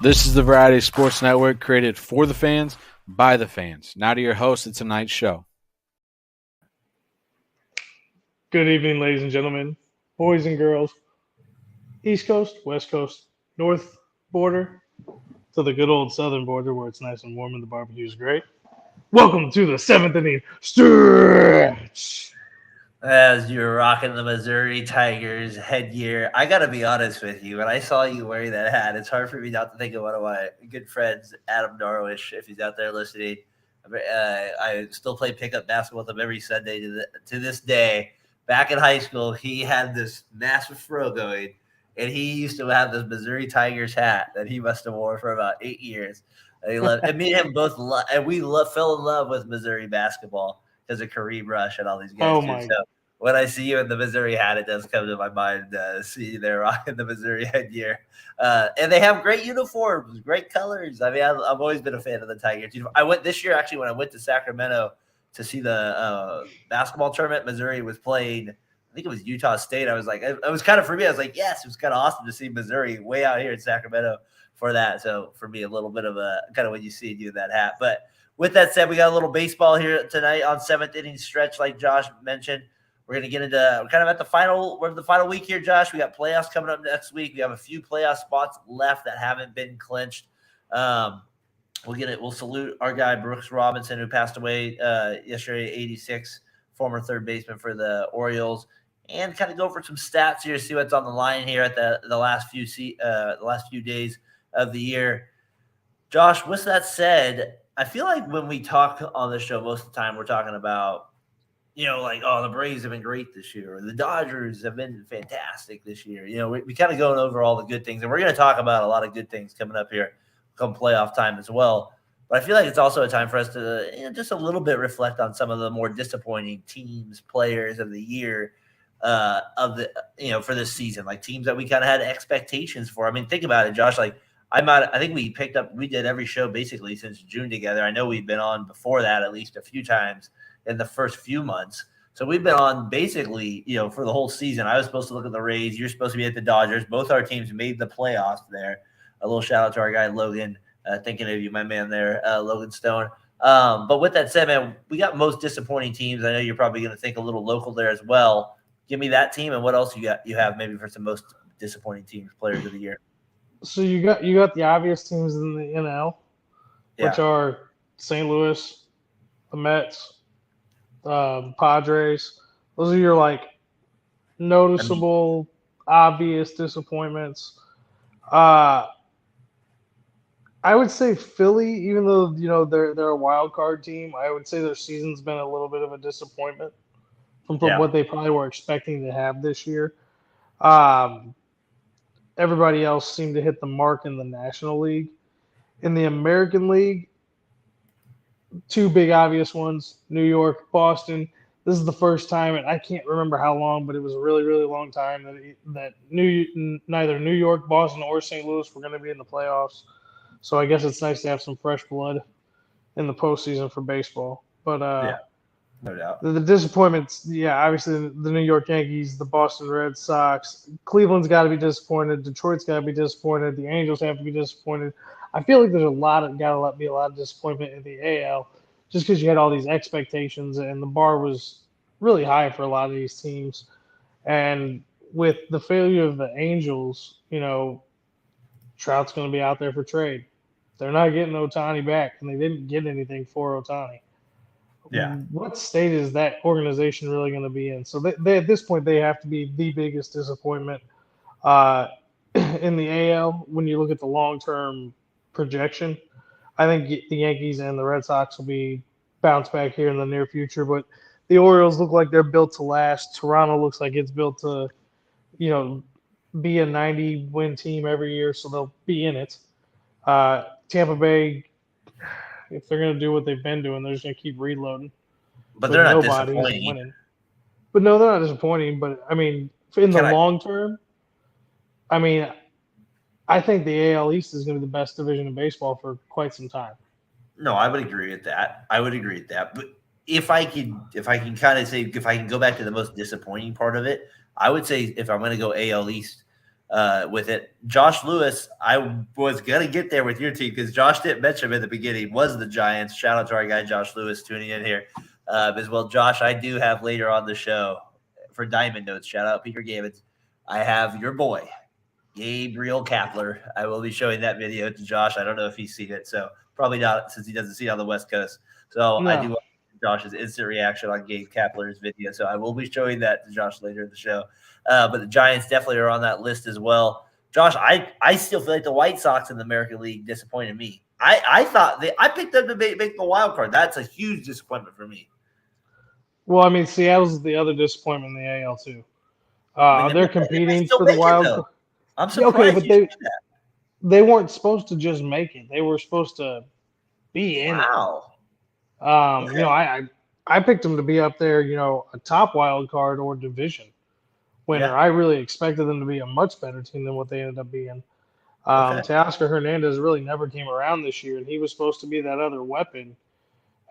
This is the Variety Sports Network created for the fans, by the fans. Now to your host of tonight's show. Good evening, ladies and gentlemen, boys and girls, East Coast, West Coast, North border to the good old Southern border where it's nice and warm and the barbecue is great. Welcome to the seventh inning stretch. As you're rocking the Missouri Tigers headgear, I got to be honest with you. When I saw you wearing that hat, it's hard for me not to think of one of my good friends, Adam Norwish, if he's out there listening. I still play pickup basketball with him every Sunday to this day. Back in high school, he had this massive fro going, and he used to have this Missouri Tigers hat that he must have worn for about 8 years. And he loved, and me and him both fell in love with Missouri basketball because of Kareem Rush and all these guys too. So when I see you in the Missouri hat, it does come to my mind. See you there rocking the Missouri headgear, and they have great uniforms, great colors. I mean, I've always been a fan of the Tigers. I went this year actually when I went to Sacramento to see the basketball tournament. Missouri was playing. I think it was Utah State. I was like, it was kind of for me. I was like, yes, it was kind of awesome to see Missouri way out here in Sacramento for that. So for me, a little bit of a kind of when you see you in that hat. But with that said, we got a little baseball here tonight on seventh inning stretch, like Josh mentioned. We're going to get into kind of at the final week here, Josh. We got playoffs coming up next week. We have a few playoff spots left that haven't been clinched. We'll salute our guy, Brooks Robinson, who passed away yesterday, 86, former third baseman for the Orioles, and kind of go over some stats here, see what's on the line here at the last few days of the year. Josh, with that said, I feel like when we talk on this show, most of the time we're talking about, like, oh, the Braves have been great this year, or the Dodgers have been fantastic this year. We kind of going over all the good things, and we're going to talk about a lot of good things coming up here come playoff time as well. But I feel like it's also a time for us to just a little bit reflect on some of the more disappointing teams, players of the year for this season, like teams that we kind of had expectations for. I mean, think about it, Josh. Like, I think we did every show basically since June together. I know we've been on before that at least a few times in the first few months. So we've been on basically, for the whole season. I was supposed to look at the Rays. You're supposed to be at the Dodgers. Both our teams made the playoffs there. A little shout out to our guy, Logan. Thinking of you, my man there, Logan Stone. But with that said, man, we got most disappointing teams. I know you're probably going to think a little local there as well. Give me that team and what else you have maybe for some most disappointing teams, players of the year. So you got the obvious teams in the NL, which are St. Louis, the Mets, Padres. Those are your noticeable, obvious disappointments. I would say Philly, even though they're a wild card team, I would say their season's been a little bit of a disappointment from what they probably were expecting to have this year. Everybody else seemed to hit the mark in the National League. In the American League, two big obvious ones, New York, Boston. This is the first time, and I can't remember how long, but it was a really, really long time that neither New York, Boston, or St. Louis were going to be in the playoffs. So I guess it's nice to have some fresh blood in the postseason for baseball. But no doubt. The disappointments, obviously the New York Yankees, the Boston Red Sox, Cleveland's got to be disappointed. Detroit's got to be disappointed. The Angels have to be disappointed. I feel like there's a lot of disappointment in the AL just because you had all these expectations and the bar was really high for a lot of these teams. And with the failure of the Angels, Trout's going to be out there for trade. They're not getting Ohtani back, and they didn't get anything for Ohtani. Yeah. What state is that organization really going to be in? So they at this point, they have to be the biggest disappointment in the AL when you look at the long-term projection. I think the Yankees and the Red Sox will be bounce back here in the near future, but the Orioles look like they're built to last. Toronto looks like it's built to, be a 90-win team every year, so they'll be in it. Tampa Bay, if they're going to do what they've been doing, they're just going to keep reloading. But they're not disappointing. Winning. But no, they're not disappointing. But, I mean, in the long term, I think the AL East is going to be the best division in baseball for quite some time. No, I would agree with that. But if I can go back to the most disappointing part of it, I would say if I'm going to go AL East, with it. Josh Lewis, I was going to get there with your team because Josh didn't mention him in the beginning, was the Giants. Shout out to our guy, Josh Lewis, tuning in here as well. Josh, I do have later on the show for Diamond Notes, shout out Peter Gavins, I have your boy, Gabriel Kapler. I will be showing that video to Josh. I don't know if he's seen it, so probably not since he doesn't see it on the West Coast. So No. I do want Josh's instant reaction on Gabe Kapler's video. So I will be showing that to Josh later in the show. But the Giants definitely are on that list as well. Josh, I still feel like the White Sox in the American League disappointed me. I thought I picked them to make the wild card. That's a huge disappointment for me. Well, I mean, Seattle's the other disappointment in the AL too. They're competing still for the make it, wild though. card. I'm Yeah, surprised. okay, but they weren't supposed to just make it. They were supposed to be in Wow. it. You know, I picked them to be up there, you know, a top wild card or division winner. Yeah. I really expected them to be a much better team than what they ended up being. Okay. Teoscar Hernandez really never came around this year, and he was supposed to be that other weapon.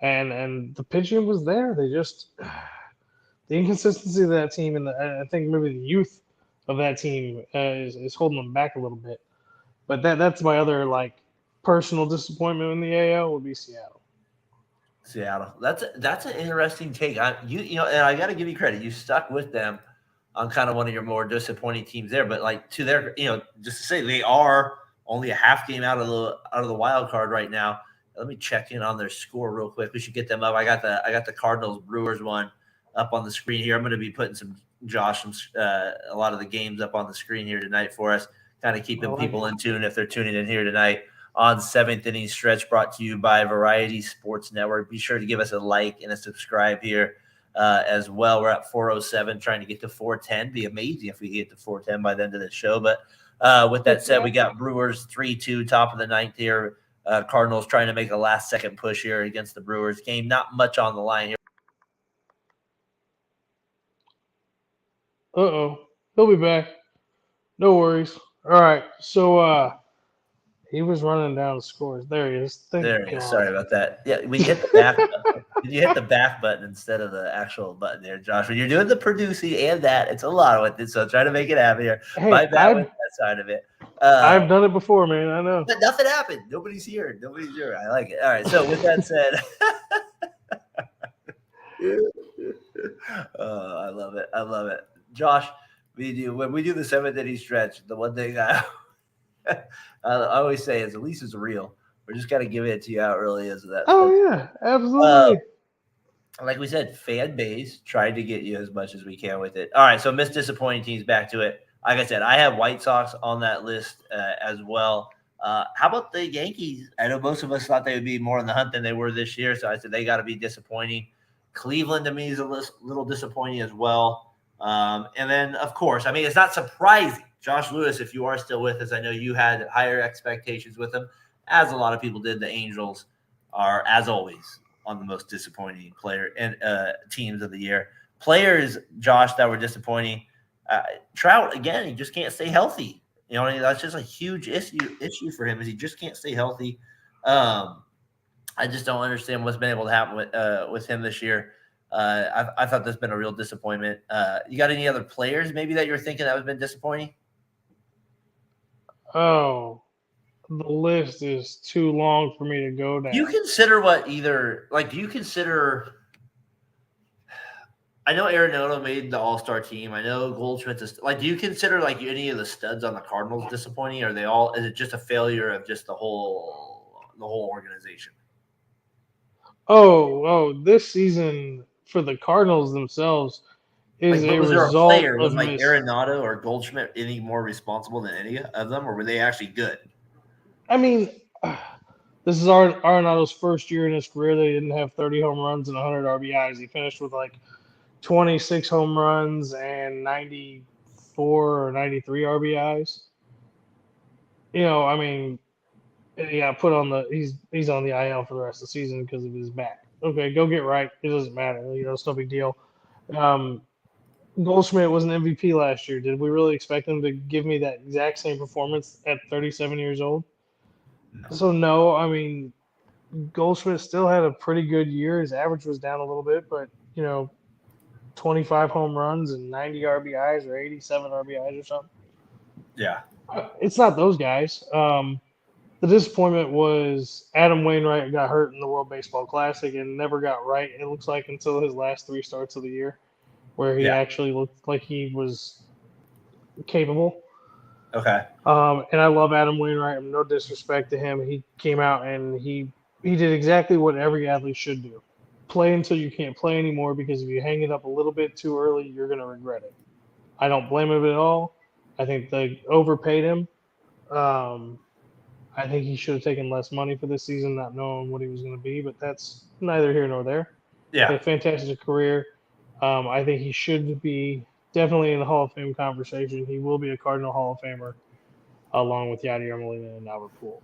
And the pitching was there. They just the inconsistency of that team, and I think maybe the youth of that team is holding them back a little bit. But that's my other like personal disappointment in the AL would be Seattle. Seattle. That's an interesting take. You know, and I got to give you credit. You stuck with them on kind of one of your more disappointing teams there. But like to their, you know, just to say they are only a half game out of the wild card right now. Let me check in on their score real quick. We should get them up. I got the Cardinals Brewers one up on the screen here. I'm going to be putting a lot of the games up on the screen here tonight for us, kind of keeping people in tune if they're tuning in here tonight on Seventh Inning Stretch, brought to you by Variety Sports Network. Be sure to give us a like and a subscribe here as well. We're at 407, trying to get to 410. Be amazing if we get to 410 by the end of the show. But with that said, we got Brewers 3-2, top of the ninth here. Cardinals trying to make a last-second push here against the Brewers game. Not much on the line here. He'll be back. No worries. All right, so he was running down the scores. There he is. There he is. Sorry about that. Yeah, we hit the back button. Did you hit the back button instead of the actual button there, Josh? When you're doing the producing and that, it's a lot with it, so try to make it happen here. Hey, My bad with that side of it. I've done it before, man. I know. But nothing happened. Nobody's here. I like it. All right. So with that said, I love it. I love it. Josh, when we do the seventh inning stretch, the one thing I always say is at least it's real. We're just gotta give it to you how it really is. Yeah, absolutely. Like we said, fan base tried to get you as much as we can with it. All right, so missed disappointing teams, back to it. Like I said, I have White Sox on that list as well. How about the Yankees? I know most of us thought they would be more in the hunt than they were this year, so I said they got to be disappointing. Cleveland to me is a little disappointing as well. And then, of course, I mean, it's not surprising. Josh Lewis, if you are still with us, I know you had higher expectations with him, as a lot of people did. The Angels are, as always, on the most disappointing player and teams of the year. Players, Josh, that were disappointing. Trout, again, he just can't stay healthy. You know, that's just a huge issue for him, is he just can't stay healthy. I just don't understand what's been able to happen with him this year. I thought that's been a real disappointment. You got any other players maybe that you're thinking that has been disappointing? Oh, the list is too long for me to go down. Do you consider do you consider – I know Arenado made the All-Star team. I know Goldschmidt is – do you consider any of the studs on the Cardinals disappointing? Are they all – is it just a failure of just the whole organization? This season for the Cardinals themselves is a result of Arenado or Goldschmidt any more responsible than any of them, or were they actually good? I mean, this is Arenado's first year in his career that he didn't have 30 home runs and 100 RBIs. He finished with 26 home runs and 94 or 93 RBIs. You know, I mean, he got put on he's on the IL for the rest of the season because of his back. Okay, go get right. It doesn't matter. You know, it's no big deal. Goldschmidt was an MVP last year. Did we really expect him to give me that exact same performance at 37 years old? No. So, no, I mean, Goldschmidt still had a pretty good year. His average was down a little bit, but, 25 home runs and 90 RBIs or 87 RBIs or something. Yeah. It's not those guys. The disappointment was Adam Wainwright got hurt in the World Baseball Classic and never got right, it looks like, until his last 3 starts of the year, where he Yeah. actually looked like he was capable. Okay. And I love Adam Wainwright. No disrespect to him. He came out and he did exactly what every athlete should do. Play until you can't play anymore, because if you hang it up a little bit too early, you're going to regret it. I don't blame him at all. I think they overpaid him. Um, I think he should have taken less money for this season, not knowing what he was going to be, but that's neither here nor there. Yeah. Had a fantastic career. I think he should be definitely in the Hall of Fame conversation. He will be a Cardinal Hall of Famer, along with Yadier Molina and Albert Pujols.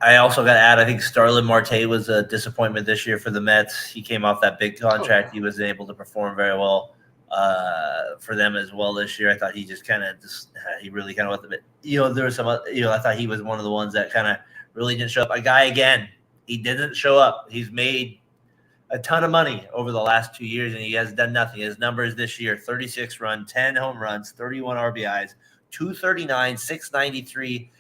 I also got to add, I think Starlin Marte was a disappointment this year for the Mets. He came off that big contract. He was able to perform very well for them as well this year. I thought he just kind of he really kind of went the bit. There was some, I thought he was one of the ones that kind of really didn't show up. A guy, again, he didn't show up. He's made a ton of money over the last 2 years, and he has done nothing. His numbers this year: 36 runs, 10 home runs, 31 RBIs, 239, 693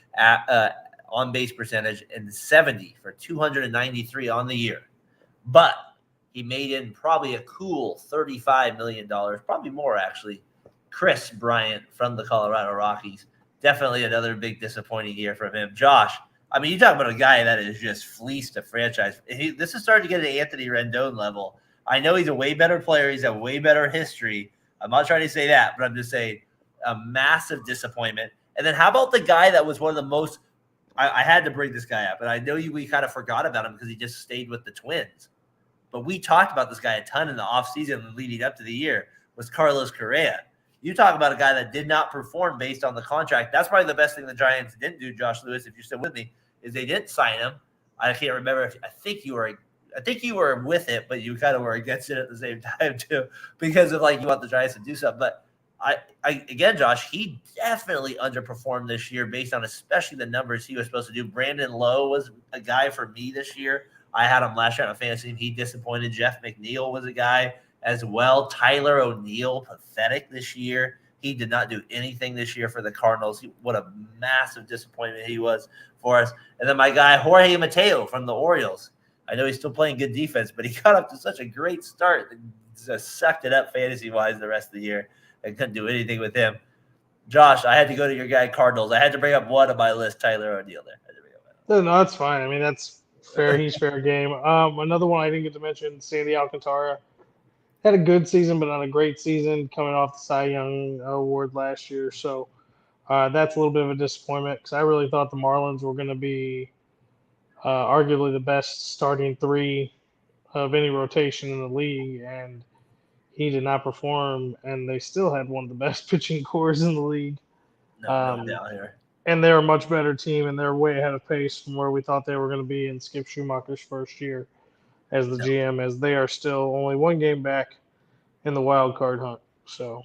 on base percentage, and 70 for 293 on the year. But he made in probably a cool $35 million, probably more actually. Chris Bryant from the Colorado Rockies. Definitely another big disappointing year from him. Josh, I mean, you talk about a guy that is just fleeced a franchise. This is starting to get an Anthony Rendon level. I know he's a way better player. He's a way better history. I'm not trying to say that, but I'm just saying a massive disappointment. And then how about the guy that was one of the most – I had to bring this guy up, and I know we kind of forgot about him because he just stayed with the Twins. But we talked about this guy a ton in the offseason leading up to the year, was Carlos Correa. You talk about a guy that did not perform based on the contract. That's probably the best thing the Giants didn't do, Josh Lewis, if you're still with me, is they didn't sign him. I can't remember I think you were with it, but you kind of were against it at the same time too, because of you want the Giants to do something. But again, Josh, he definitely underperformed this year based on especially the numbers he was supposed to do. Brandon Lowe was a guy for me this year. I had him last year on a fantasy team. He disappointed. Jeff McNeil was a guy as well. Tyler O'Neill, pathetic this year. He did not do anything this year for the Cardinals. What a massive disappointment he was for us. And then my guy, Jorge Mateo from the Orioles. I know he's still playing good defense, but he got up to such a great start that just sucked it up fantasy-wise the rest of the year. I couldn't do anything with him. Josh, I had to go to your guy, Cardinals. I had to bring up one on my list, Tyler O'Neill there. No, that's fine. I mean, that's fair. He's fair game. Another one I didn't get to mention, Sandy Alcantara. Had a good season, but not a great season, coming off the Cy Young Award last year. So that's a little bit of a disappointment, because I really thought the Marlins were going to be arguably the best starting three of any rotation in the league, and he did not perform, and they still had one of the best pitching cores in the league. No doubt here. And they're a much better team, and they're way ahead of pace from where we thought they were going to be in Skip Schumacher's first year as the GM, as they are still only one game back in the wild card hunt. So,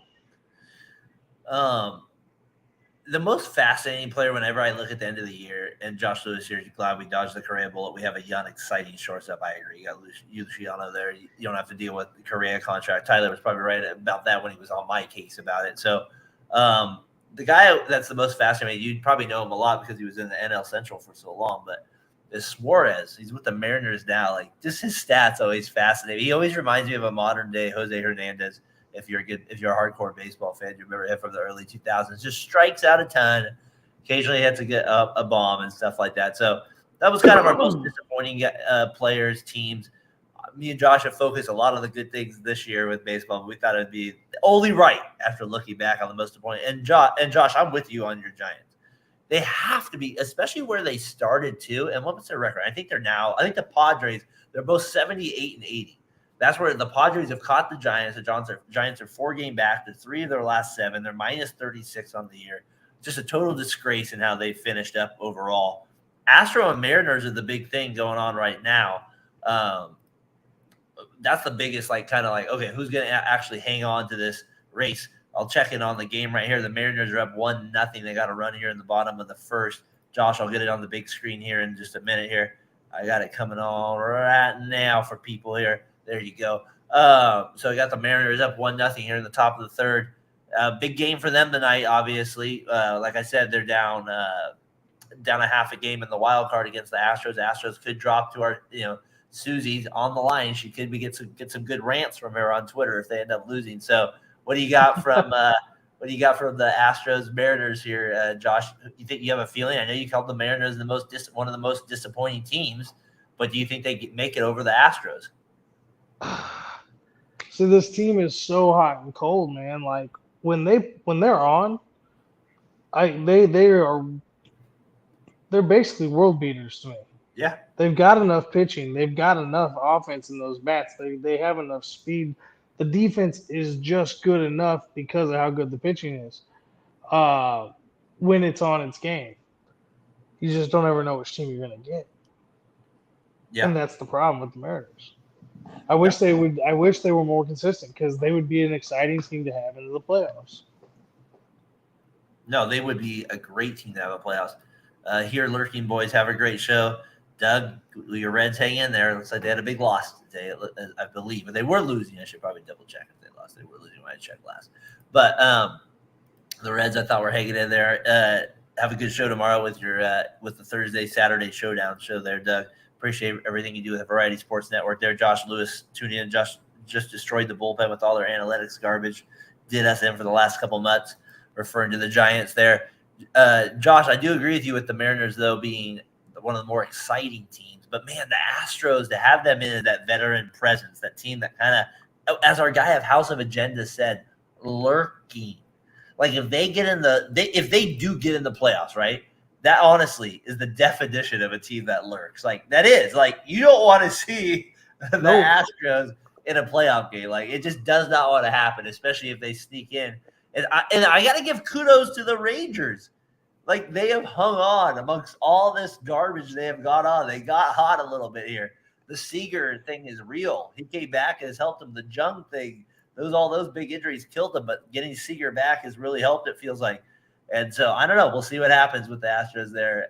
the most fascinating player whenever I look at the end of the year, and Josh Lewis here, glad we dodged the Correa bullet. We have a young, exciting shortstop. I agree. You got Luciano there. You don't have to deal with the Correa contract. Tyler was probably right about that when he was on my case about it. So the guy that's the most fascinating, you'd probably know him a lot because he was in the NL Central for so long, but is Suarez. He's with the Mariners now. Just his stats always fascinate me. He always reminds me of a modern day Jose Hernandez. If you're a hardcore baseball fan, you remember him from the early 2000s. Just strikes out a ton. Occasionally had to get a bomb and stuff like that. So that was kind of our most disappointing players, teams. Me and Josh have focused a lot on the good things this year with baseball, but we thought it'd be only right after looking back on the most disappointing. And Josh, I'm with you on your Giants. They have to be, especially where they started too. And what was their record? I think the Padres, they're both 78 and 80. That's where the Padres have caught the Giants. The Giants are 4-game back. They're 3 of their last 7. They're minus 36 on the year. Just a total disgrace in how they finished up overall. Astro and Mariners are the big thing going on right now. That's the biggest, okay, who's going to actually hang on to this race? I'll check in on the game right here. The Mariners are up 1-0. They got a run here in the bottom of the first. Josh, I'll get it on the big screen here in just a minute here. I got it coming on right now for people here. There you go. So we got the Mariners up 1-0 here in the top of the third. Big game for them tonight, obviously. Like I said, they're down a half a game in the wild card against the Astros. Astros could drop to our, Susie's on the line. She could get some good rants from her on Twitter if they end up losing. So, what do you got from the Astros Mariners here, Josh? You think you have a feeling? I know you called the Mariners one of the most disappointing teams, but do you think they make it over the Astros? So this team is so hot and cold, man. Like when they're on, they're basically world beaters to me. Yeah. They've got enough pitching. They've got enough offense in those bats. They have enough speed. The defense is just good enough because of how good the pitching is. When it's on its game, you just don't ever know which team you're going to get. Yeah. And that's the problem with the Mariners. I wish they were more consistent because they would be an exciting team to have into the playoffs. No, they would be a great team to have a playoffs. Here, Lurking Boys, have a great show. Doug, your Reds hang in there. It looks like they had a big loss today, I believe. But they were losing. I should probably double check if they lost. They were losing when I checked last. But the Reds, I thought, were hanging in there. Have a good show tomorrow with the Thursday, Saturday showdown show there, Doug. Appreciate everything you do with the Variety Sports Network there. Josh Lewis, tune in. Josh just destroyed the bullpen with all their analytics garbage. Did us in for the last couple months, referring to the Giants there. Josh, I do agree with you with the Mariners, though, being one of the more exciting teams. But, man, the Astros, to have them in as that veteran presence, that team that kind of, as our guy of House of Agenda said, lurking. Like, if they do get in the playoffs, right, that honestly is the definition of a team that lurks. Like, that is. Like, you don't want to see the Astros in a playoff game. Like, it just does not want to happen, especially if they sneak in. And I got to give kudos to the Rangers. Like, they have hung on amongst all this garbage they have got on. They got hot a little bit here. The Seager thing is real. He came back and has helped him. The Jung thing, all those big injuries killed him, but getting Seager back has really helped, it feels like. And so, I don't know. We'll see what happens with the Astros there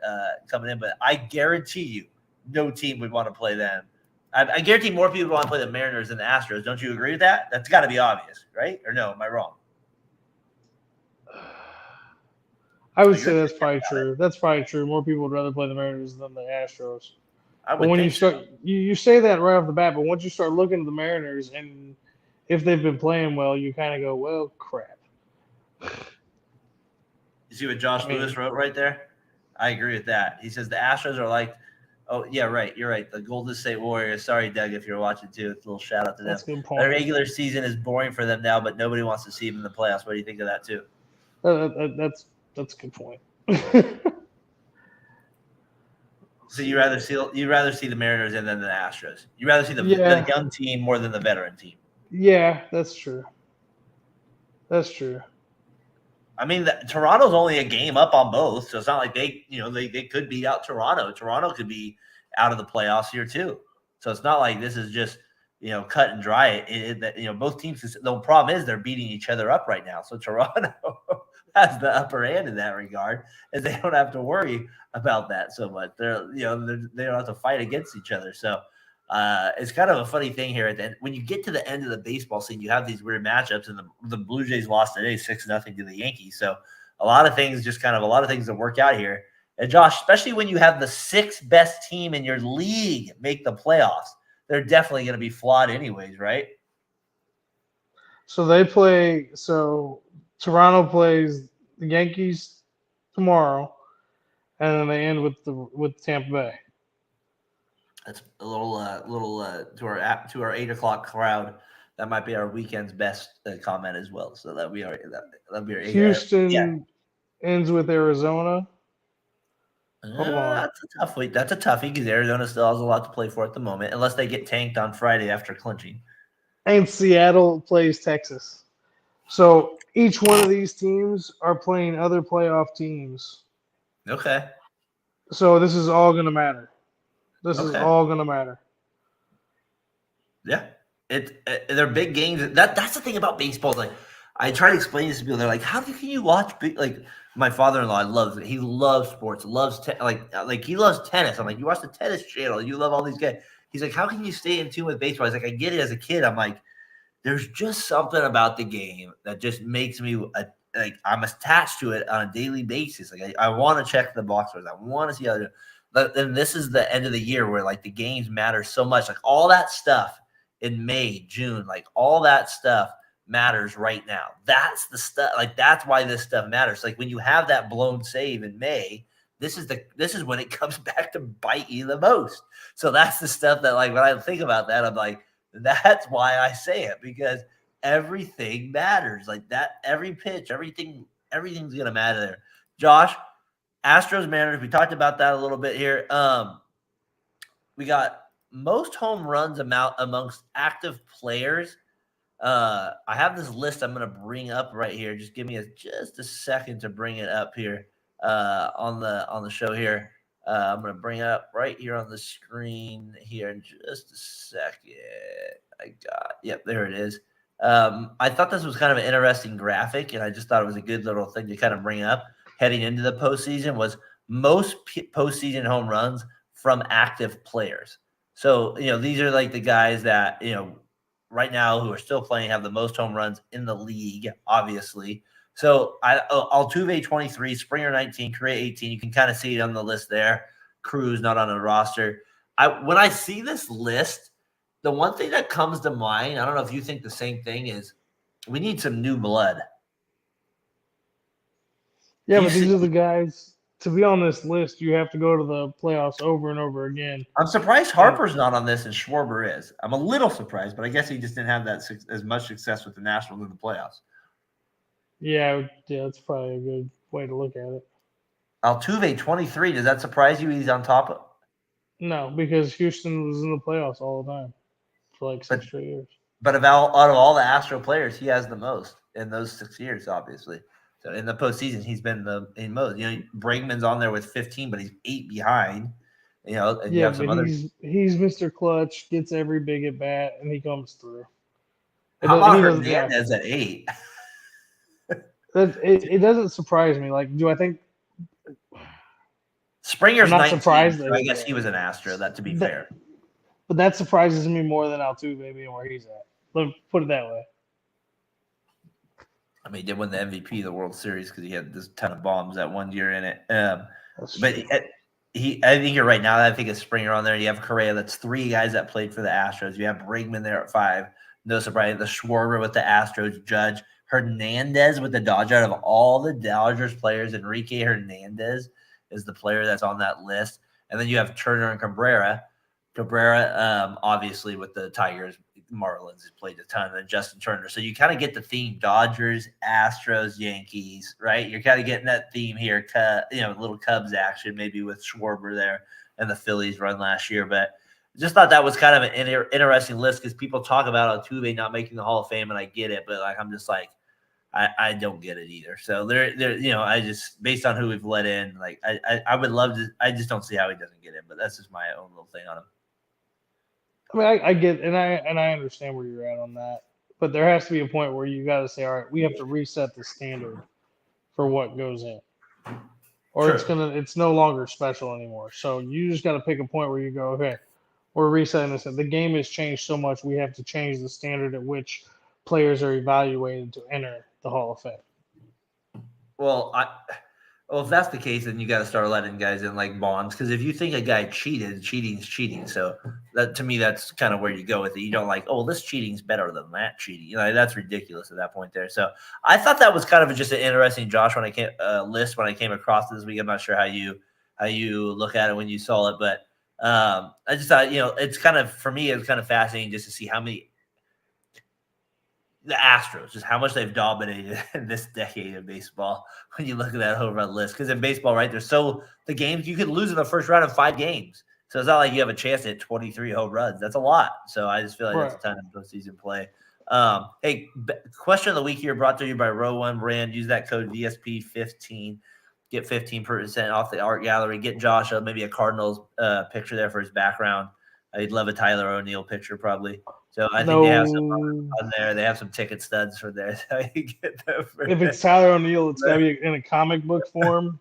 coming in. But I guarantee you no team would want to play them. I guarantee more people want to play the Mariners than the Astros. Don't you agree with that? That's got to be obvious, right? Or no, am I wrong? I would say that's probably true. That's probably true. More people would rather play the Mariners than the Astros. But when you start, you say that right off the bat, but once you start looking at the Mariners and if they've been playing well, you kind of go, well, crap. You see what Josh Lewis wrote right there? I agree with that. He says the Astros are like, oh, yeah, right. You're right. The Golden State Warriors. Sorry, Doug, if you're watching too. It's a little shout out to them. That's a good point. The regular season is boring for them now, but nobody wants to see them in the playoffs. What do you think of that too? That's a good point. So you rather see the Mariners than the Astros. You rather see the young team more than the veteran team. Yeah, that's true. That's true. I mean, Toronto's only a game up on both, so it's not like they could beat out Toronto. Toronto could be out of the playoffs here too. So it's not like this is just cut and dry. Both teams. The problem is they're beating each other up right now. So Toronto has the upper hand in that regard, and they don't have to worry about that so much. They don't have to fight against each other. So it's kind of a funny thing here at the end. When you get to the end of the baseball scene, you have these weird matchups, and the Blue Jays lost today 6-0 to the Yankees. So a lot of things to work out here. And Josh, especially when you have the sixth best team in your league make the playoffs, they're definitely going to be flawed anyways, right? So Toronto plays the Yankees tomorrow, and then they end with Tampa Bay. That's a little to our 8 o'clock crowd. That might be our weekend's best comment as well. So that'll be our Houston ends with Arizona. That's a tough week. That's a toughie because Arizona still has a lot to play for at the moment, unless they get tanked on Friday after clinching. And Seattle plays Texas. So each one of these teams are playing other playoff teams. Okay. So this is all going to matter. This is all going to matter. Yeah. They're big games. That's the thing about baseball. Like, I try to explain this to people. They're like, how can you watch big, like, my father-in-law loves it. He loves sports, loves he loves tennis. I'm like, you watch the tennis channel, you love all these guys. He's like, how can you stay in tune with baseball? He's like, I get it as a kid. I'm like, there's just something about the game that just makes me like I'm attached to it on a daily basis. Like I want to check the box scores. I want to see how. And this is the end of the year where like the games matter so much. Like all that stuff in May, June, like all that stuff matters right now. That's the stuff. Like that's why this stuff matters. Like when you have that blown save in May, this is when it comes back to bite you the most. So that's the stuff that like when I think about that, I'm like, that's why I say it, because everything matters. Like that, every pitch, everything's gonna matter there. Josh, Astros Mariners, we talked about that a little bit here. We got most home runs amongst active players. I have this list I'm gonna bring up right here. Just give me just a second to bring it up here on the show here. I'm gonna bring it up right here on the screen here in just a second. Yep, there it is. I thought this was kind of an interesting graphic, and I just thought it was a good little thing to kind of bring up heading into the postseason. Was most postseason home runs from active players. So these are like the guys that right now who are still playing have the most home runs in the league, obviously. So Altuve 23, Springer 19, Correa 18. You can kind of see it on the list there. Cruz not on a roster. When I see this list, the one thing that comes to mind, I don't know if you think the same thing, is we need some new blood. Yeah, but these are the guys. To be on this list, you have to go to the playoffs over and over again. I'm surprised Harper's not on this and Schwarber is. I'm a little surprised, but I guess he just didn't have that as much success with the Nationals in the playoffs. Yeah, that's probably a good way to look at it. Altuve 23. Does that surprise you? He's on top of? No, because Houston was in the playoffs all the time for like 6 straight years. But out of all the Astro players, he has the most in those 6 years, obviously. So in the postseason, he's been in most. Bregman's on there with 15, but he's 8 behind. And you have some others. He's Mr. Clutch, gets every big at bat, and he comes through. How about Hernandez at 8? It doesn't surprise me. Like, do I think Springer's not 19, surprised so I guess he was an Astro, that to be fair. But that surprises me more than Altuve being where he's at. Let me put it that way. I mean, he did win the MVP of the World Series because he had this ton of bombs that one year in it. But I think you're right now. I think it's Springer on there. You have Correa. That's 3 guys that played for the Astros. You have Bregman there at 5. No surprise. The Schwarber with the Astros, Judge. Hernandez with the Dodgers. Out of all the Dodgers players, Enrique Hernandez is the player that's on that list. And then you have Turner and Cabrera. Cabrera, obviously, with the Tigers, Marlins has played a ton, and Justin Turner. So you kind of get the theme: Dodgers, Astros, Yankees, right? You're kind of getting that theme here, little Cubs action, maybe with Schwarber there and the Phillies run last year. But just thought that was kind of an interesting list because people talk about Altuve not making the Hall of Fame, and I get it, but like I'm just like, I don't get it either. So there, I just, based on who we've let in, like I would love to. I just don't see how he doesn't get in, but that's just my own little thing on him. I mean, I get, and I understand where you're at on that, but there has to be a point where you got to say, all right, we have to reset the standard for what goes in, or it's no longer special anymore. So you just got to pick a point where you go, okay, we're resetting this. The game has changed so much, we have to change the standard at which players are evaluated to enter the Hall of Fame. Well, if that's the case, then you got to start letting guys in like Bonds, because if you think a guy cheated, cheating's cheating. So that, to me, that's kind of where you go with it. You don't like, oh, this cheating's better than that cheating. That's ridiculous at that point there. So I thought that was kind of just an interesting Josh when I came across this week. I'm not sure how you look at it when you saw it, but I just thought it's kind of, for me, it was kind of fascinating just to see how many. The Astros, just how much they've dominated in this decade of baseball when you look at that home run list. Because in baseball, right, the games you could lose in the first round of 5 games. So it's not like you have a chance to hit 23 home runs. That's a lot. So I just feel like that's a ton of postseason play. Hey, question of the week here brought to you by Row One Brand. Use that code VSP15. Get 15% off the art gallery. Get Josh maybe a Cardinals picture there for his background. He'd love a Tyler O'Neill picture probably. So I think they have some on there. They have some ticket studs for there. So you get them if it's Tyler O'Neill, it's got to be in a comic book form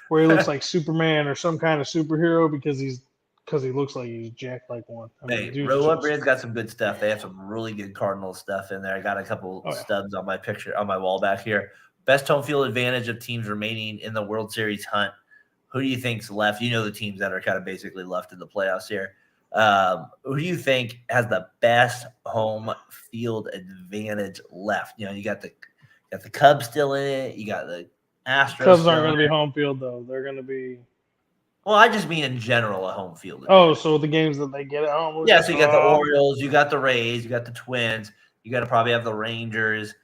where he looks like Superman or some kind of superhero because he's because he looks like he's jacked like one. I mean, Hey, dude's Row Up just- Brand's got some good stuff. They have some really good Cardinals stuff in there. I got a couple Oh, yeah. stubs on my picture on my wall back here. Best home field advantage of teams remaining in the World Series hunt. Who do you think's left? You know the teams that are kind of basically left in the playoffs here. Who do you think has the best home field advantage left? You know, you got the Cubs still in it. You got the Astros. Cubs aren't going to be home field though. They're going to be. Well, I just mean in general a home field advantage. Oh, so the games that they get at home. Yeah, so you got the Orioles, you got the Rays, you got the Twins, you got to probably have the Rangers,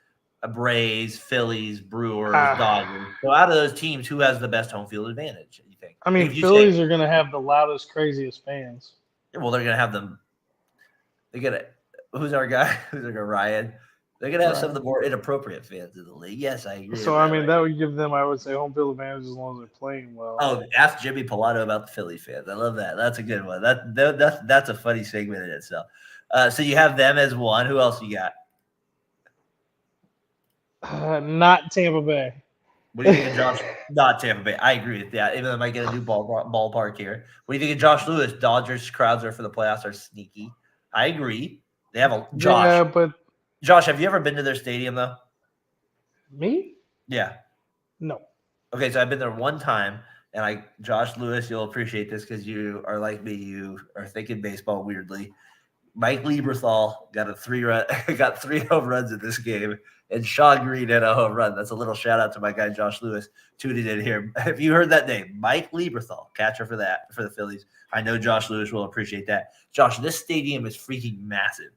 Braves, Phillies, Brewers, Dodgers. So out of those teams, who has the best home field advantage? You think? I mean, Phillies are going to have the loudest, craziest fans. Well, they're going to have them. They got to. Who's our guy? Who's our guy? Ryan. They're going to have some of the more inappropriate fans in the league. Yes, I agree. So, I mean, that would give them, I would say, home field advantage as long as they're playing well. Oh, ask Jimmy Pilato about the Philly fans. I love that. That's a good one. That's a funny segment in itself. So you have them as one. Who else you got? Not Tampa Bay. What do you think of Josh? Not Tampa Bay. I agree with that. Even though they might get a new ballpark here. What do you think of Josh Lewis? Dodgers crowds are for the playoffs are sneaky. I agree. They have a Josh. Yeah, but Josh, have you ever been to their stadium though? me? Yeah. No. Okay, so I've been there one time, and Josh Lewis, you'll appreciate this because you are like me. You are thinking baseball weirdly. Mike Lieberthal got got 3 home runs in this game, and Sean Green had a home run. That's a little shout out to my guy Josh Lewis tuning in here. If you heard that name, Mike Lieberthal, catcher for the Phillies. I know Josh Lewis will appreciate that. Josh, this stadium is freaking massive.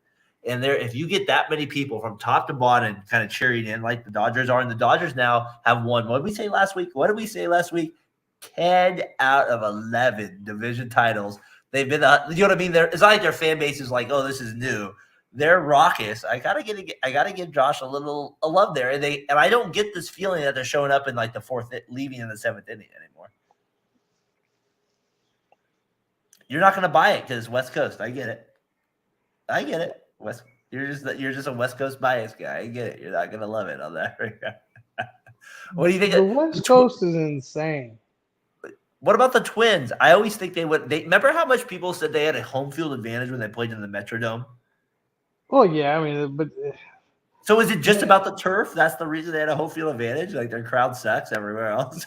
And if you get that many people from top to bottom kind of cheering in like the Dodgers are, and the Dodgers now have won, what did we say last week? 10 out of 11 division titles. They've been, you know what I mean? It's not like their fan base is like, oh, this is new. They're raucous. I gotta give Josh a love there. And I don't get this feeling that they're showing up in like the 4th, leaving in the 7th inning anymore. You're not gonna buy it because West Coast. I get it. You're just a West Coast bias guy. I get it. You're not gonna love it on that. What do you think? The West Coast is insane. What about the Twins? I always think they would. Remember how much people said they had a home field advantage when they played in the Metrodome? Well, yeah, I mean, but so is it just about the turf? That's the reason they had a home field advantage? Like their crowd sucks everywhere else?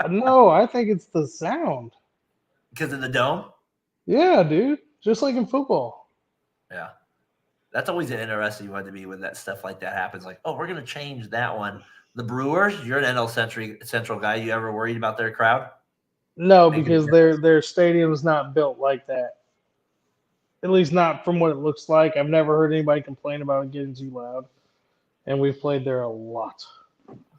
No, I think it's the sound. Because of the dome? Yeah, dude. Just like in football. Yeah. That's always an interesting one to me when that stuff like that happens. Like, oh, we're going to change that one. The Brewers, you're an NL Central guy. You ever worried about their crowd? No, because their stadium's not built like that. At least not from what it looks like. I've never heard anybody complain about it getting too loud. And we've played there a lot.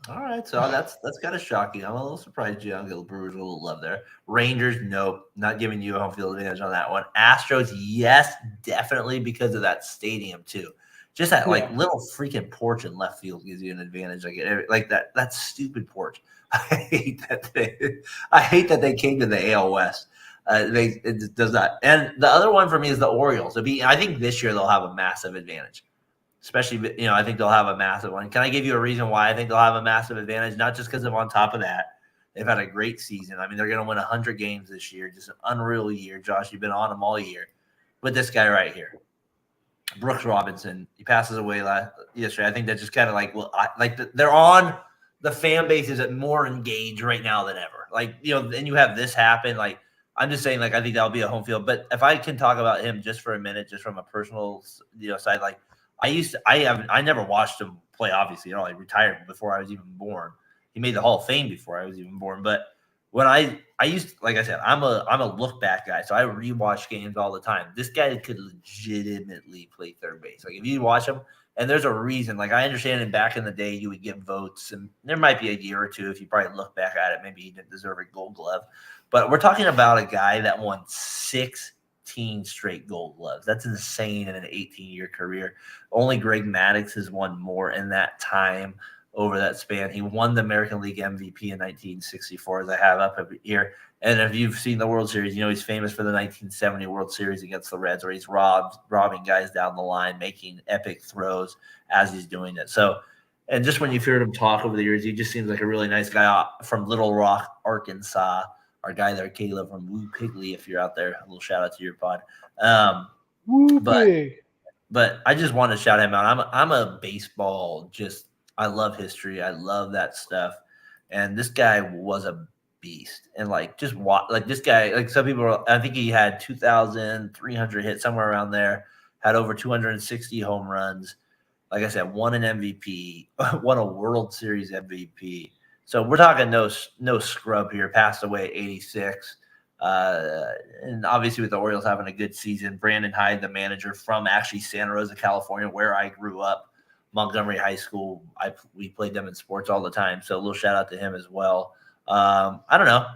All right, so that's kind of shocking. I'm a little surprised you don't get the Brewers a little love there. Rangers, nope, not giving you a home field advantage on that one. Astros, yes, definitely because of that stadium too. Just that little freaking porch in left field gives you an advantage. Like that stupid porch. I hate that thing. I hate that they came to the AL West. It does not. And the other one for me is the Orioles. I think this year they'll have a massive advantage. Especially, I think they'll have a massive one. Can I give you a reason why I think they'll have a massive advantage? Not just because of on top of that. They've had a great season. I mean, they're going to win 100 games this year. Just an unreal year. Josh, you've been on them all year. But this guy right here, Brooks Robinson, he passes away yesterday. I think that's just kind of they're on the fan base is more engaged right now than ever. Then you have this happen. I'm just saying, I think that'll be a home field. But if I can talk about him just for a minute, just from a personal, side, I never watched him play, obviously. He retired before I was even born. He made the Hall of Fame before I was even born. But when I used, like I said, I'm a look back guy, so I rewatch games all the time. This guy could legitimately play third base. If you watch him, and there's a reason. I understand back in the day you would give votes, and there might be a year or two if you probably look back at it, maybe he didn't deserve a Gold Glove. But we're talking about a guy that won 16 straight Gold Gloves. That's insane in an 18-year career. Only Greg Maddux has won more in that time over that span. He won the American League MVP in 1964, as I have up here. And if you've seen the World Series, he's famous for the 1970 World Series against the Reds, where he's robbing guys down the line, making epic throws as he's doing it. So, and just when you've heard him talk over the years, he just seems like a really nice guy from Little Rock, Arkansas. our guy there, Caleb from Woo Pigley. If you're out there, a little shout out to your pod. Woo But pig. but I just want to shout him out. I'm a baseball. I love history. I love that stuff. And this guy was a beast. And this guy, like some people, I think he had 2,300 hits somewhere around there. Had over 260 home runs. Like I said, won an MVP, won a World Series MVP. So we're talking no scrub here. Passed away at 86. And obviously with the Orioles having a good season, Brandon Hyde, the manager from actually Santa Rosa, California, where I grew up, Montgomery High School, we played them in sports all the time. So a little shout out to him as well. I don't know,